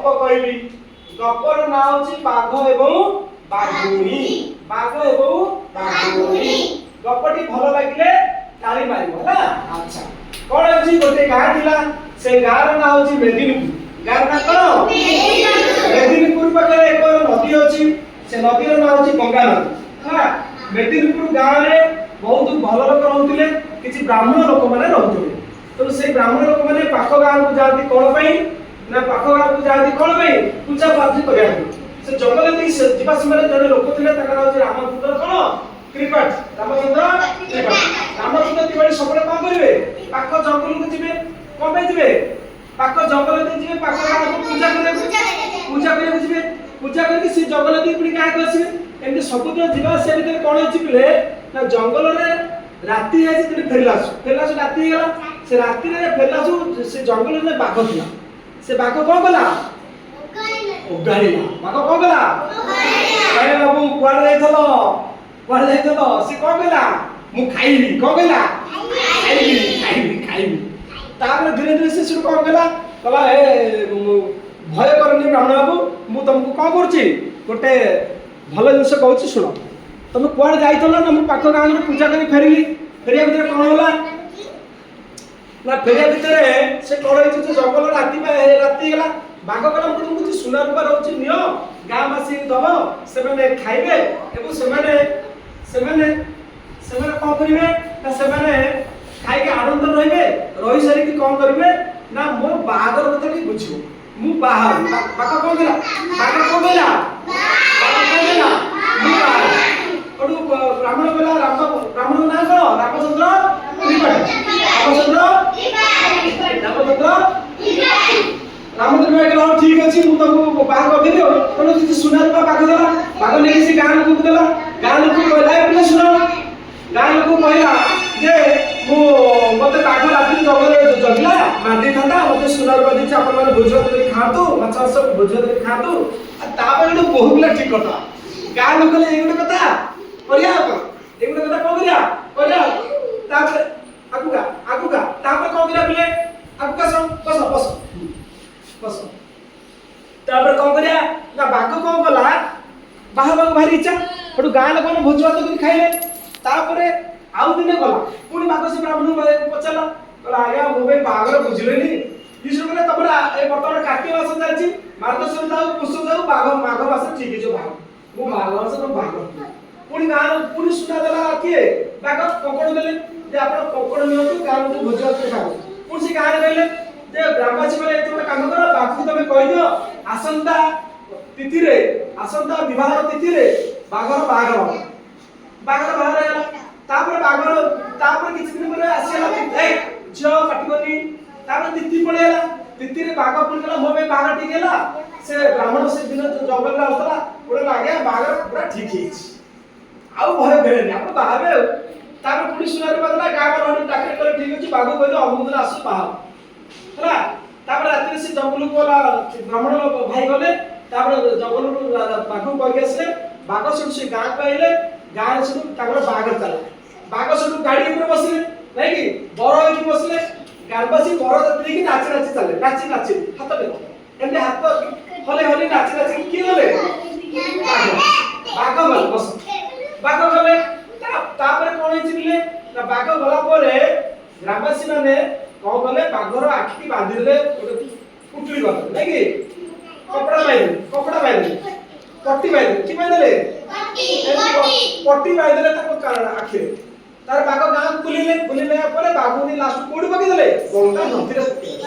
ଗପ କହିବି। ଗପର ନାଁ ହେଉଛି ବାଘ ଏବଂ ବାଘୁଣୀ। ବାଘ ଏବଂ ବାଘୁଣୀ। ଗପଟି ଭଲ ଲାଗିଲେ ତାଳି ମାରିବ ହେଲା। ଆଚ୍ଛା, କଣ ଅଛି? ଗୋଟେ ଗାଁ ଥିଲା, ସେ ଗାଁର ନାଁ ହେଉଛି ମେଦିନୀପୁର। ଗାଁର ନାଁ କଣ? ମେଦିନୀପୁର ପାଖରେ ଏକ ନଦୀ ଅଛି, ସେ ନଦୀର ନାଁ ହେଉଛି ଗଙ୍ଗା ନଦୀ ହେଲା। ମେଦିନୀପୁର ଗାଁରେ ବହୁତ ଭଲ ଲୋକ ରହୁଥିଲେ, କିଛି ବ୍ରାହ୍ମଣ ଲୋକମାନେ ରହୁଥିଲେ। ତେଣୁ ସେ ବ୍ରାହ୍ମଣ ଲୋକମାନେ ପାଖ ଗାଁକୁ ଯାଆନ୍ତି କଣ ପାଇଁ ନା ପାଖ ଗାଁକୁ ଯାଆନ୍ତି କଣ ପାଇଁ? ପୂଜା ପାଠ କରିବା ପାଇଁ। ସେ ଜଙ୍ଗଲ ଦେଇ ଯିବା ସମୟରେ ଜଣେ ଲୋକ ଥିଲେ, ତାଙ୍କ ନାଁ ହେଉଛି ରାମଚନ୍ଦ୍ର କଣ ତ୍ରିପାଠୀ। ରାମଚନ୍ଦ୍ର ତ୍ରିପାଠୀ। ରାମଚନ୍ଦ୍ର ତ୍ରିପାଠୀ ସବୁବେଳେ କଣ କରିବେ? ପାଖ ଜଙ୍ଗଲକୁ ଯିବେ। କଣ ପାଇଁ ଯିବେ? ପାଖ ଜଙ୍ଗଲ ଦେଇ ଯିବେ, ପାଖ ଗାଁକୁ ପୂଜା କରିବାକୁ ଯିବେ। ପୂଜା କରିକି ସେ ଜଙ୍ଗଲ ଦେଇ ପୁଣି ଗାଁକୁ ଆସିବେ। ଏମିତି ସବୁଦିନ ଯିବା ଆସିବା ଭିତରେ କଣ ହେଇଛି ପିଲେ ନା ଜଙ୍ଗଲରେ ରାତି ହେଇଛି, ତେଣୁ ଫେରିଲାସୁ ରାତି ହେଇଗଲା। ସେ ରାତିରେ ଫେରିଲାସୁ ସେ ଜଙ୍ଗଲରେ ବାଘ ଥିଲା। ସେ ବାଘ କଣ କଲା? ଓଗାଳିଲା। ବାଘ କଣ କଲା? ଆରେ ବାବୁ କୁଆଡେ ଯାଇଥିଲ? କୁଆଡେ ଯାଇଥିଲ? ସେ କଣ କହିଲା? ମୁଁ ଖାଇବି। କଣ କହିଲା? ଖାଇବି। ତାପରେ ଧୀରେ ଧୀରେ ସେ ସେଠୁ କଣ କଲା? କହିଲା ଭୟ କରନି ବ୍ରାହ୍ମଣ ବାବୁ, ମୁଁ ତମକୁ କଣ କରୁଛି? ଗୋଟେ ଭଲ ଜିନିଷ କହୁଛି ଶୁଣ। ତମେ କୁଆଡେ ଯାଇଥିଲ ନା? ମୁଁ ପାଖ ଗାଁରେ ପୂଜା କରି ଫେରିଲି। ଫେରିବା ଭିତରେ କଣ ହେଲା ନା ଫେରିବା ଭିତରେ ସେ କଣ ହେଇଛି? ଯେ ଜଙ୍ଗଲ ରାତି ହେଇଗଲା। ବାଘ କହିଲା ମୁଁ ତମକୁ ସୁନା ରୂପା ରହୁଛି, ନିଅ ଗାଁବାସୀ ଦବ, ସେମାନେ ଖାଇବେ ଏବଂ ସେମାନେ କଣ କରିବେ ନା ସେମାନେ ଖାଇକି ଆନନ୍ଦରେ ରହିବେ। ରହି ସାରିକି କଣ କରିବେ ନା ମୋ ବାହାଘର କଥା ଟିକେ ବୁଝିବ। ମୁଁ ବାହା ହେବି। ବାଘ କଣ କହିଲା? ବ୍ରାହ୍ମଣ କହିଲା ବ୍ରାହ୍ମଣଙ୍କ ନାଁ କଣ? ରାମଚନ୍ଦ୍ର ତ୍ରିପାଠୀ। ରାମଚନ୍ଦ୍ର କହିଲା ଠିକ ଅଛି, ମୁଁ ତମକୁ ବାହା କରିଦେବି। ତେଣୁ କିଛି ସୁନା ରୂପା ବାଘ ଦେଲା। ବାଘ ନେଇକି ସେ ଗାଁ ଲୋକକୁ ଦେଲା। ଗାଁ ଲୋକକୁ କହିଲା ପିଲା ଶୁଣ, ଗାଁ ଲୋକକୁ କହିଲା ଯେ ମତେ ବାଘ ରାତିରେ ଜଙ୍ଗଲରେ ଜଗିଲା, ମାରି ଦେଇଥାନ୍ତା, ମତେ ସୁନା ରୂପା ଦେଇଛି, ଆପଣମାନେ ଭୋଜି ଭାତ କରି ଖାଆନ୍ତୁ, ମାଛ ମାଂସ ଭୋଜି ଭାତ କରି ଖାଆନ୍ତୁ। ତାପରେ ଗୋଟେ ବୋହୂ ପିଲା ଠିକ କଥା। ଗାଁ ଲୋକ କହିଲେ ଏଇ ଗୋଟେ କଥା କରିବା, ଏଇ ଗୋଟେ କଥା କଣ କରିବା? ତାପରେ ଆଗୁକା ତାପରେ କଣ କରିବା ପିଲେ? ଆଗୁକା ବସ। ତାପରେ କଣ କରିବା ନା ବାଘ କଣ କଲା? ବାହାବାକୁ ଭାରି ଇଚ୍ଛା। ସେଠୁ ଗାଁ ଲୋକମାନେ ଭୋଜି ଭାତ କରି ଖାଇଲେ। ତାପରେ ଆଉ ଦିନେ ଗଲା, ପୁଣି ବାଘ ସେ ବ୍ରାହ୍ମଣଙ୍କୁ ପଚାରିଲା, କହିଲା ଆଜ୍ଞା ମୋ ପାଇଁ ବାହାଘର ବୁଝିଲେନି? ବିଷ୍ଣୁ କହିଲେ ତମର ବର୍ତ୍ତମାନ କାର୍ତ୍ତିକ ମାସ ଚାଲିଛି, ମାର୍ଗଶୀର ଯାଉ ପୁଷ ଯାଉ ମାଘ ମାସ ଠିକ ହେଇଯିବ ବାଘ। ମୁଁ ମାଘ ମାସ ବାଘ। ପୁଣି ଗାଁ ପୁଣି ସୁନା ଦେଲା କିଏ? ବାଘ। କଙ୍କଣ ଦେଲେ ଯେ ଆପଣ କଙ୍କଣ ନିଅନ୍ତୁ, ଗାଁକୁ ଭୋଜି ଭାତ ଖାଉ। ପୁଣି ସେ ଗାଁରେ କହିଲେ ଯେ ଗ୍ରାମବାସୀ ମାନେ ଏତେ ଗୋଟେ କାମ କର, ବାଘକୁ ତମେ କହିଦିଅ ଆସନ୍ତା ବିବାହ ତିଥିରେ ବାଘର ବାହାଘର ହେଲା। ତାପରେ କିଛି ଦିନ ପରେ ଆସିଲା ଝିଅ ପାଟିବନି। ତାପରେ ତିଥି ପଳେଇଲା। ତିଥିରେ ବାଘ ପୁଣି କହିଲା ମୋ ପାଇଁ ବାହାଘର ଠିକ ହେଲା। ସେ ବ୍ରାହ୍ମଣ ସେ ଦିନ ଜଙ୍ଗଲରେ ଆସୁଥିଲା, କହିଲା ଆଜ୍ଞା ବାହାଘର ପୁରା ଠିକ ହେଇଛି, ଆଉ ଭୟ ଫେରେନି, ଆପଣ ବାହାବେ ଆଉ। ତାପରେ ପୁଣି ସୁନା ରୂପା ଦେଲା। ଗାଁ ବାଲା ଚାକିରି କଲେ ଠିକ ଅଛି, ବାଘ କହିଲେ ଅମୁକ ଦିନ ଆସୁ ବାହା ହେଲା। ତାପରେ ରାତିରେ ସେ ଜଙ୍ଗଲକୁ ଗଲା, ବ୍ରାହ୍ମଣ ଭାଇ ଗଲେ। ତାପରେ ଜଙ୍ଗଲରୁ ବାଘକୁ କହିକି ଆସିଲେ। ବାଘ ସେଠୁ ସେ ଗାଁକୁ ଆଇଲେ। ଗାଁରେ ସେଠୁ ତାଙ୍କର ବାହାଘର ଚାଲିଲା। ବାଘ ସେଠୁ ଗାଡି ଉପରେ ବସିଲେ, ନାଇଁ କି ବର ହେଇକି ବସିଲେ। ଗ୍ରାମବାସୀ ବର ଯାତ୍ରୀ କି ନାଚି ଚାଲେ, ନାଚି ହାତ ଦେଖ ଏମିତି ହାତ ହଲେଇ ନାଚି କିଏ ଗଲେ? ବାଘ ଗଲେ। ବସ। ବାଘ ଗଲେ। ତାପରେ କଣ ହେଇଛି ବିଲେ ନା ବାଘ ଗଲା ପରେ ଗ୍ରାମବାସୀ ମାନେ କଣ କଲେ? ବାଘର ଆଖି ବାନ୍ଧିଦେଲେ, ଗୋଟେ ପୁଟୁଳି ଗଲେ, ନାଇଁ କି କପଡା ବାନ୍ଧିଦେଲେ, ପଟି ବାନ୍ଧିଦେଲେ। କି ବାନ୍ଧିଦେଲେ? ପଟି ବାନ୍ଧିଦେଲେ ତାଙ୍କ ଆଖିରେ। ତାର ବାଘ ଗାଁକୁ ବୁଲିଲେ ପରେ ବାଘକୁ ଲାଷ୍ଟ କୋଉଠି ପକେଇଦେଲେ? ଗଙ୍ଗା ନଦୀରେ ପକେଇଦେଲେ।